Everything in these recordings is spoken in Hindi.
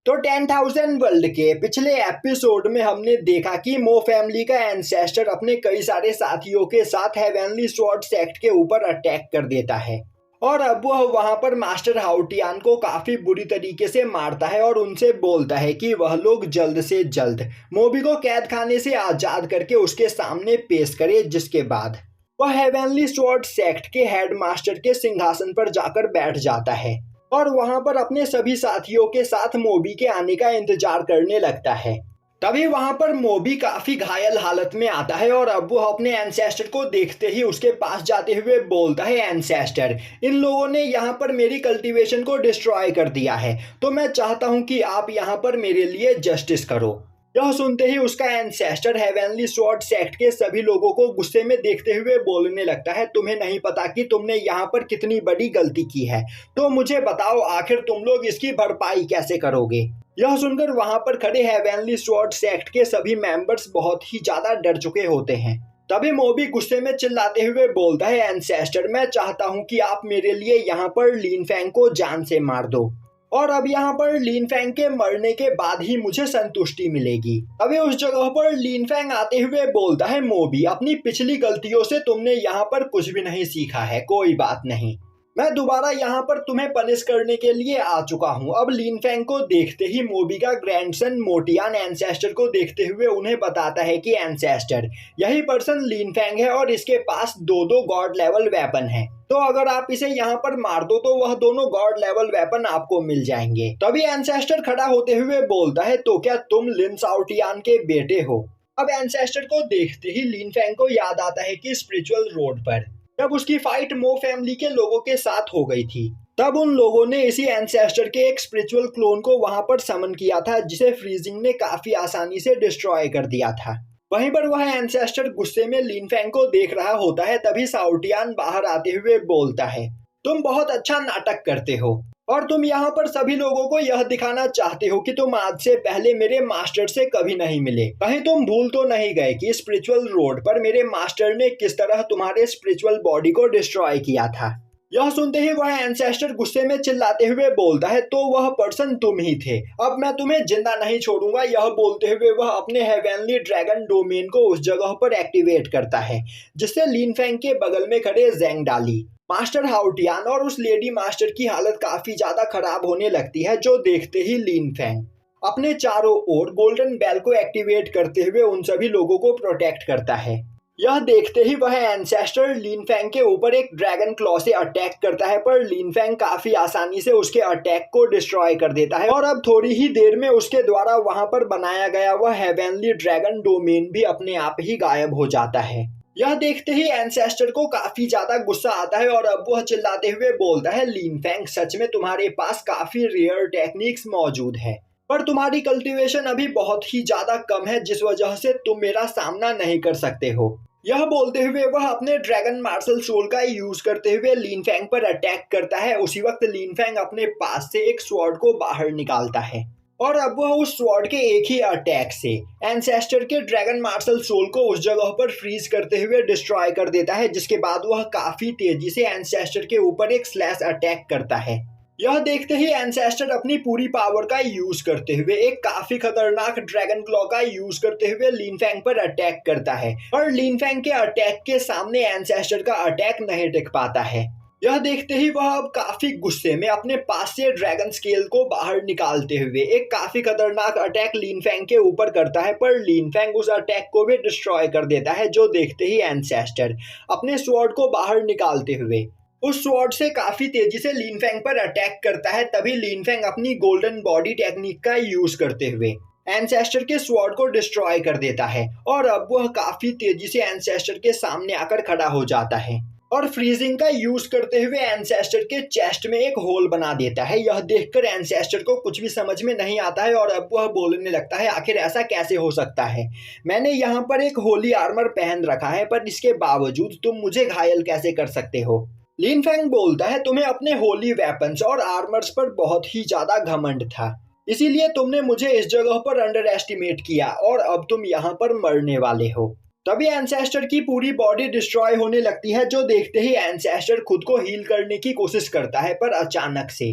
तो 10,000 वर्ल्ड के पिछले एपिसोड में हमने देखा कि मो फैमिली का एंसेस्टर अपने कई सारे साथियों के साथ हेवनली स्वॉर्ड सेक्ट के ऊपर अटैक कर देता है और अब वह वहां पर मास्टर हाउटियान को काफी बुरी तरीके से मारता है और उनसे बोलता है कि वह लोग जल्द से जल्द मोबी को कैद खाने से आजाद करके उसके सामने पेश करे, जिसके बाद वह हेवनली स्वॉर्ड सेक्ट के हेडमास्टर के सिंहासन पर जाकर बैठ जाता है और वहां पर अपने सभी साथियों के साथ मोबी के आने का इंतजार करने लगता है। तभी वहां पर मोबी काफी घायल हालत में आता है और अब वो अपने एंसेस्टर को देखते ही उसके पास जाते हुए बोलता है, एंसेस्टर, इन लोगों ने यहाँ पर मेरी कल्टीवेशन को डिस्ट्रॉय कर दिया है, तो मैं चाहता हूँ कि आप यहाँ पर मेरे लिए जस्टिस करो। यह सुनते ही उसका एंसेस्टर हेवनली स्वॉर्ड सेक्ट के सभी लोगों को गुस्से में देखते हुए बोलने लगता है, तुम्हें नहीं पता कि तुमने यहाँ पर कितनी बड़ी गलती की है, तो मुझे बताओ आखिर तुम लोग इसकी भरपाई कैसे करोगे। यह सुनकर वहां पर खड़े हेवनली स्वॉर्ड सेक्ट के सभी मेंबर्स बहुत ही ज्यादा डर चुके होते हैं। तभी मोबी गुस्से में चिल्लाते हुए बोलता है, एंसेस्टर, मैं चाहता हूँ कि आप मेरे लिए यहाँ पर लीन फैंग को जान से मार दो और अब यहाँ पर लीन फैंग के मरने के बाद ही मुझे संतुष्टि मिलेगी। अभी उस जगह पर लीन फैंग आते हुए बोलता है, मोबी, अपनी पिछली गलतियों से तुमने यहाँ पर कुछ भी नहीं सीखा है, कोई बात नहीं, मैं दोबारा यहाँ पर तुम्हें पनिश करने के लिए आ चुका हूँ। अब लीन फैंग को देखते ही मोबी का ग्रैंडसन मोटियान एंसेस्टर को देखते हुए उन्हें बताता है कि एंसेस्टर, यही पर्सन लीन फैंग है और इसके पास दो गॉड लेवल वेपन है, तो अगर आप इसे यहाँ पर मार दो तो वह दोनों गॉड लेवल वेपन आपको मिल जाएंगे। तभी एंसेस्टर खड़ा होते हुए बोलता है, तो क्या तुम लिन शाओटियान के बेटे हो। अब एंसेस्टर को देखते ही लीन फैंग को याद आता है कि स्पिरिचुअल रोड पर जब उसकी फाइट मो फैमिली के लोगों के साथ हो गई थी, तब उन लोगों ने इसी एंसेस्टर के एक स्पिरिचुअल क्लोन को वहां पर समन किया था, जिसे फ्रीजिंग ने काफी आसानी से डिस्ट्रॉय कर दिया था। वहीं पर वह एंसेस्टर गुस्से में लीन फैंग को देख रहा होता है। तभी शाओटियान बाहर आते हुए बोलता है, तुम बहुत अच्छा नाटक करते हो और तुम यहाँ पर सभी लोगों को यह दिखाना चाहते हो कि तुम आज से पहले मेरे मास्टर से कभी नहीं मिले। कहीं तुम भूल तो नहीं गए कि स्पिरिचुअल रोड पर मेरे मास्टर ने किस तरह तुम्हारे स्पिरिचुअल बॉडी को डिस्ट्रॉय किया था। यह सुनते ही वह एंसेस्टर गुस्से में चिल्लाते हुए बोलता है, तो वह पर्सन तुम ही थे, अब मैं तुम्हें जिंदा नहीं छोड़ूंगा। यह बोलते हुए वह अपने हेवनली ड्रैगन डोमेन को उस जगह पर एक्टिवेट करता है, जिससे लीन फैंग के बगल में खड़े जेंग डाली, मास्टर हाउटियान और उस लेडी मास्टर की हालत काफी ज्यादा खराब होने लगती है, जो देखते ही लीन फैंग अपने चारों ओर गोल्डन बेल को एक्टिवेट करते हुए उन सभी लोगों को प्रोटेक्ट करता है। यह देखते ही वह एंसेस्टर लीन फैंग के ऊपर एक ड्रैगन क्लॉ से अटैक करता है, पर लीन फैंग काफी आसानी से उसके अटैक को डिस्ट्रॉय कर देता है और अब थोड़ी ही देर में उसके द्वारा वहां पर बनाया गया वह हेवनली ड्रैगन डोमेन भी अपने आप ही गायब हो जाता है। यह देखते ही एंसेस्टर को काफी ज्यादा गुस्सा आता है और अब वह चिल्लाते हुए बोलता है, लीन फैंग, सच में तुम्हारे पास काफी रेयर टेक्निक्स मौजूद है, पर तुम्हारी कल्टीवेशन अभी बहुत ही ज्यादा कम है, जिस वजह से तुम मेरा सामना नहीं कर सकते हो। यह बोलते हुए वह अपने ड्रैगन मार्शल सोल का यूज करते हुए लीन फैंग पर अटैक करता है। उसी वक्त लीन फैंग अपने पास से एक स्वॉर्ड को बाहर निकालता है और अब वह उस स्वॉर्ड के एक ही अटैक से एंसेस्टर के ड्रैगन मार्शल सोल को उस जगह पर फ्रीज करते हुए डिस्ट्रॉय कर देता है, जिसके बाद वह काफी तेजी से एंसेस्टर के ऊपर एक स्लैश अटैक करता है। यह देखते ही एंसेस्टर अपनी पूरी पावर का यूज करते हुए एक काफी खतरनाक ड्रैगन क्लॉ का यूज करते हुए लीन फैंग पर अटैक करता है और लीन फैंग के अटैक के सामने एंसेस्टर का अटैक नहीं टिक पाता है। यह देखते ही वह अब काफी गुस्से में अपने पास से ड्रैगन स्केल को बाहर निकालते हुए एक काफी खतरनाक अटैक लीन फैंग के ऊपर करता है, पर लीन फैंग उस अटैक को भी डिस्ट्रॉय कर देता है, जो देखते ही एंसेस्टर अपने स्वॉर्ड को बाहर निकालते हुए उस स्वॉर्ड से काफी तेजी से लीन फैंग पर अटैक करता है। तभी लीन फैंग अपनी गोल्डन बॉडी टेक्निक का यूज करते हुए एंसेस्टर के स्वॉर्ड को डिस्ट्रॉय कर देता है और अब वह काफी तेजी से एंसेस्टर के सामने आकर खड़ा हो जाता है और फ्रीजिंग का यूज करते हुए एंसेस्टर के चेस्ट में एक होल बना देता है। यह देखकर एंसेस्टर को कुछ भी समझ में नहीं आता है और अब वह बोलने लगता है, आखिर ऐसा कैसे हो सकता है, मैंने यहाँ पर एक होली आर्मर पहन रखा है, पर इसके बावजूद तुम मुझे घायल कैसे कर सकते हो। लीन फैंग बोलता है, तुम्हें अपने होली वेपन्स और आर्मर्स पर बहुत ही ज्यादा घमंड था, इसीलिए तुमने मुझे इस जगह पर अंडर एस्टिमेट किया और अब तुम यहाँ पर मरने वाले हो। तभी एंसेस्टर की पूरी बॉडी डिस्ट्रॉय होने लगती है, जो देखते ही एंसेस्टर खुद को हील करने की कोशिश करता है, पर अचानक से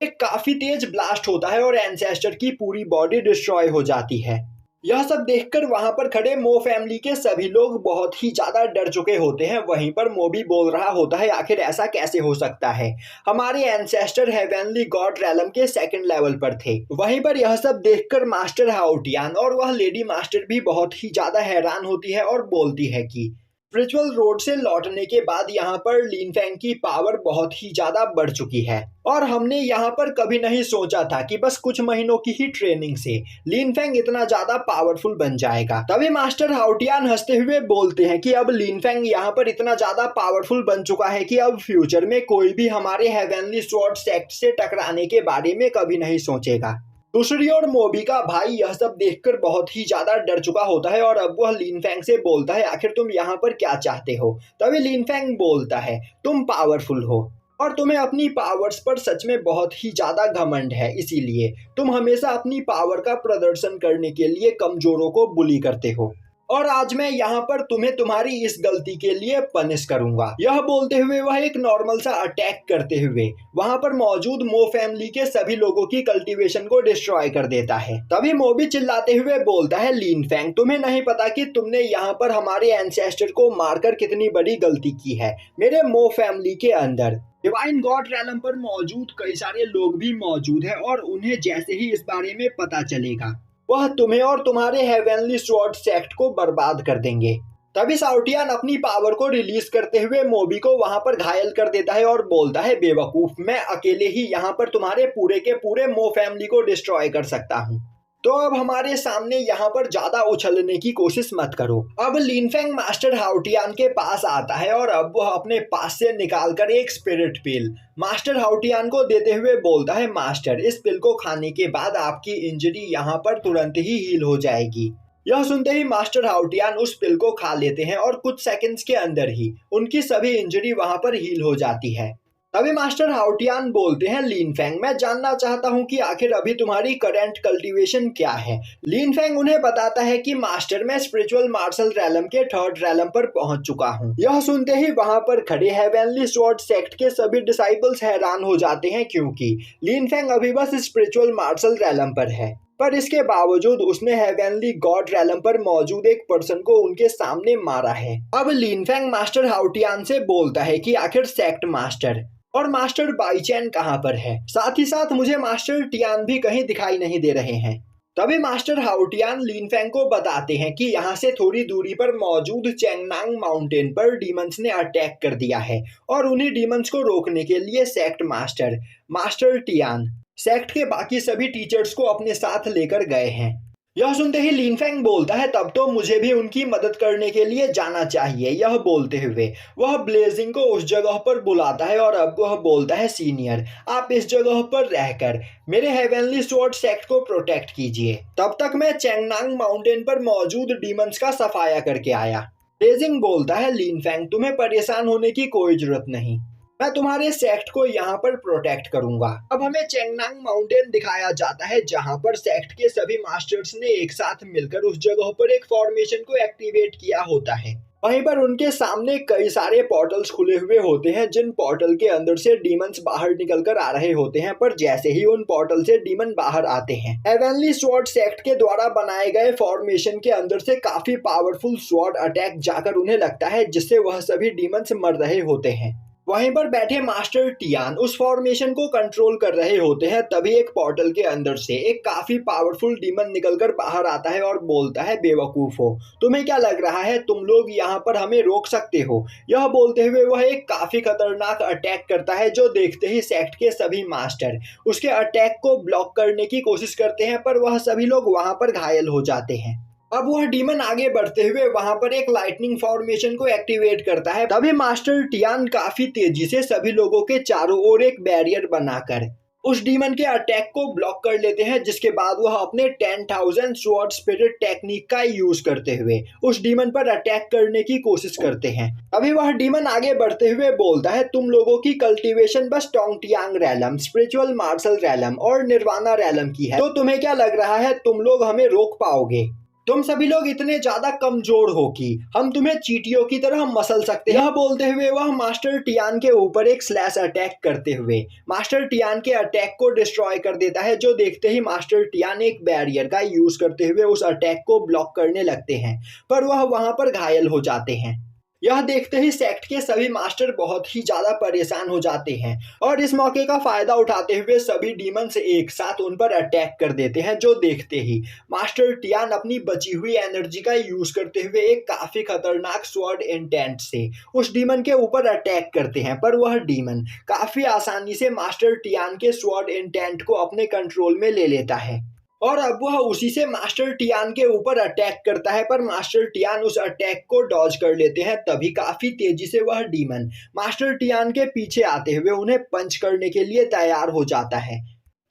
एक काफी तेज ब्लास्ट होता है और एंसेस्टर की पूरी बॉडी डिस्ट्रॉय हो जाती है। यह सब देखकर वहां पर खड़े मो फैमिली के सभी लोग बहुत ही ज्यादा डर चुके होते हैं। वहीं पर मोबी बोल रहा होता है, आखिर ऐसा कैसे हो सकता है, हमारे एंसेस्टर हेवनली गॉड रैलम के सेकंड लेवल पर थे। वहीं पर यह सब देखकर मास्टर हाउटियान और वह लेडी मास्टर भी बहुत ही ज्यादा हैरान होती है और बोलती है कि स्पिरिचुअल रोड से लौटने के बाद यहाँ पर लिन फैंग की पावर बहुत ही ज्यादा बढ़ चुकी है और हमने यहाँ पर कभी नहीं सोचा था कि बस कुछ महीनों की ही ट्रेनिंग से लिन फैंग इतना ज्यादा पावरफुल बन जाएगा। तभी मास्टर हाउटियान हंसते हुए बोलते हैं कि अब लिन फैंग यहाँ पर इतना ज्यादा पावरफुल बन चुका है कि अब फ्यूचर में कोई भी हमारे हेवनली स्वॉर्ड सेक्ट से टकराने के बारे में कभी नहीं सोचेगा। दूसरी ओर मोबी का भाई यह सब देखकर बहुत ही ज्यादा डर चुका होता है और अब वह लिन फैंग से बोलता है, आखिर तुम यहाँ पर क्या चाहते हो। तभी लिन फैंग बोलता है, तुम पावरफुल हो और तुम्हें अपनी पावर्स पर सच में बहुत ही ज्यादा घमंड है, इसीलिए तुम हमेशा अपनी पावर का प्रदर्शन करने के लिए कमजोरों को बुली करते हो और आज मैं यहाँ पर तुम्हें तुम्हारी इस गलती के लिए पनिश करूंगा। यह बोलते हुए वह एक नॉर्मल सा अटैक करते हुए वहां पर मौजूद मो फैमिली के सभी लोगों की कल्टीवेशन को डिस्ट्रॉय कर देता है। तभी मोबी चिल्लाते हुए बोलता है, लिन फैंग तुम्हें नहीं पता कि तुमने यहाँ पर हमारे एंसेस्टर को मारकर कितनी बड़ी गलती की है। मेरे मो फैमिली के अंदर डिवाइन गॉड रैलम पर मौजूद कई सारे लोग भी मौजूद है और उन्हें जैसे ही इस बारे में पता चलेगा वह तुम्हें और तुम्हारे हेवनली स्वॉर्ड सेक्ट को बर्बाद कर देंगे। तभी साउटियान अपनी पावर को रिलीज करते हुए मोबी को वहां पर घायल कर देता है और बोलता है, बेवकूफ, मैं अकेले ही यहाँ पर तुम्हारे पूरे के पूरे मो फैमिली को डिस्ट्रॉय कर सकता हूँ, तो अब हमारे सामने यहाँ पर ज्यादा उछलने की कोशिश मत करो। अब लिन फैंग मास्टर हाउटियान के पास आता है और अब वह अपने पास से निकालकर एक स्पिरिट पिल मास्टर हाउटियान को देते हुए बोलता है, मास्टर, इस पिल को खाने के बाद आपकी इंजरी यहाँ पर तुरंत ही हील हो जाएगी। यह सुनते ही मास्टर हाउटियान उस पिल को खा लेते हैं और कुछ सेकंड्स के अंदर ही उनकी सभी इंजरी वहां पर हील हो जाती है। तभी मास्टर हाउटियान बोलते हैं, लिन फैंग, मैं जानना चाहता हूं कि आखिर अभी तुम्हारी करंट कल्टीवेशन क्या है। लिन फैंग उन्हें बताता है कि मास्टर, मैं स्पिरिचुअल मार्शल रैलम के थर्ड रैलम पर पहुंच चुका हूं। यह सुनते ही वहां पर खड़े हेवनली स्वॉर्ड सेक्ट के सभी डिसाइपल्स हैरान हो जाते हैं क्योंकि लिन फैंग अभी बस स्पिरिचुअल मार्शल रैलम पर है, पर इसके बावजूद उसने हेवनली गॉड रैलम पर मौजूद एक पर्सन को उनके सामने मारा है। अब लिन फैंग मास्टर हाउटियान से बोलता है कि आखिर सेक्ट मास्टर और मास्टर बाईचैन कहाँ पर है, साथ ही साथ मुझे मास्टर टियान भी कहीं दिखाई नहीं दे रहे हैं। तभी मास्टर हाउटियान लिन फैंग को बताते हैं कि यहाँ से थोड़ी दूरी पर मौजूद चेंगनांग माउंटेन पर डीमंस ने अटैक कर दिया है और उन्हीं डीमंस को रोकने के लिए sect master master Tian sect के बाकी सभी टीचर्स को अपने साथ लेकर गए हैं। यह सुनते ही लिन फैंग बोलता है, तब तो मुझे भी उनकी मदद करने के लिए जाना चाहिए। यह बोलते हुए वह ब्लेजिंग को उस जगह पर बुलाता है और अब वह बोलता है, सीनियर, आप इस जगह पर रहकर मेरे हेवनली स्वॉर्ड सेक्ट को प्रोटेक्ट कीजिए, तब तक मैं चेंगनांग माउंटेन पर मौजूद डीमंस का सफाया करके आया। ब्लेजिंग बोलता है, लिन फैंग, तुम्हें परेशान होने की कोई जरूरत नहीं, मैं तुम्हारे सेक्ट को यहाँ पर प्रोटेक्ट करूंगा। अब हमें चेंगनांग माउंटेन दिखाया जाता है जहाँ पर सेक्ट के सभी मास्टर्स ने एक साथ मिलकर उस जगह पर एक फॉर्मेशन को एक्टिवेट किया होता है। वहीं पर उनके सामने कई सारे पोर्टल्स खुले हुए होते हैं जिन पोर्टल के अंदर से डीमंस बाहर निकल कर आ रहे होते हैं, पर जैसे ही उन पोर्टल से डीमन बाहर आते हैं, हेवनली स्वॉर्ड सेक्ट के द्वारा बनाए गए फॉर्मेशन के अंदर से काफी पावरफुल स्वॉर्ड अटैक जाकर उन्हें लगता है, जिससे वह सभी डीमंस मर रहे होते हैं। वहीं पर बैठे मास्टर टियान उस फॉर्मेशन को कंट्रोल कर रहे होते हैं। तभी एक पोर्टल के अंदर से एक काफी पावरफुल डीमन निकलकर बाहर आता है और बोलता है, बेवकूफ हो, तुम्हें क्या लग रहा है तुम लोग यहाँ पर हमें रोक सकते हो। यह बोलते हुए वह एक काफी खतरनाक अटैक करता है जो देखते ही सेक्ट के सभी मास्टर उसके अटैक को ब्लॉक करने की कोशिश करते हैं, पर वह सभी लोग वहां पर घायल हो जाते हैं। अब वह डीमन आगे बढ़ते हुए वहां पर एक लाइटनिंग फॉर्मेशन को एक्टिवेट करता है। तभी मास्टर टियान काफी तेजी से सभी लोगों के चारों ओर एक बैरियर बनाकर उस डीमन के अटैक को ब्लॉक कर लेते हैं, जिसके बाद वह अपने 10,000 स्वॉर्ड स्पिरिट टेक्निक का यूज करते हुए उस डीमन पर अटैक करने की कोशिश करते हैं। अभी वह डीमन आगे बढ़ते हुए बोलता है, तुम लोगों की कल्टीवेशन बस टोंगटियांग रैलम, स्पिरिचुअल मार्शल रैलम और निर्वाणा रैलम की है, तो तुम्हें क्या लग रहा है तुम लोग हमें रोक पाओगे। तुम सभी लोग इतने ज्यादा कमजोर हो कि हम तुम्हें चींटियों की तरह मसल सकते हैं। यह बोलते हुए वह मास्टर टियान के ऊपर एक स्लैश अटैक करते हुए मास्टर टियान के अटैक को डिस्ट्रॉय कर देता है, जो देखते ही मास्टर टियान एक बैरियर का यूज करते हुए उस अटैक को ब्लॉक करने लगते हैं, पर वह वहां पर घायल हो जाते हैं। यह देखते ही सेक्ट के सभी मास्टर बहुत ही ज्यादा परेशान हो जाते हैं और इस मौके का फायदा उठाते हुए सभी डीमंस एक साथ उन पर अटैक कर देते हैं, जो देखते ही मास्टर टियान अपनी बची हुई एनर्जी का यूज करते हुए एक काफी खतरनाक स्वॉर्ड इंटेंट से उस डीमन के ऊपर अटैक करते हैं, पर वह डीमन काफी आसानी से मास्टर टियान के स्वॉर्ड इंटेंट को अपने कंट्रोल में ले लेता है और अब वह उसी से मास्टर टियान के ऊपर अटैक करता है, पर मास्टर टियान उस अटैक को डॉज कर लेते हैं। तभी काफी तेजी से वह डीमन मास्टर टियान के पीछे आते हुए उन्हें पंच करने के लिए तैयार हो जाता है।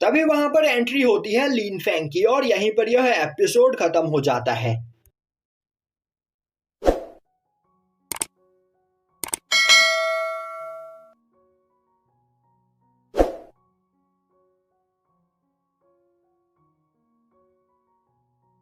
तभी वहां पर एंट्री होती है लिन फेंग की और यहीं पर यह एपिसोड खत्म हो जाता है।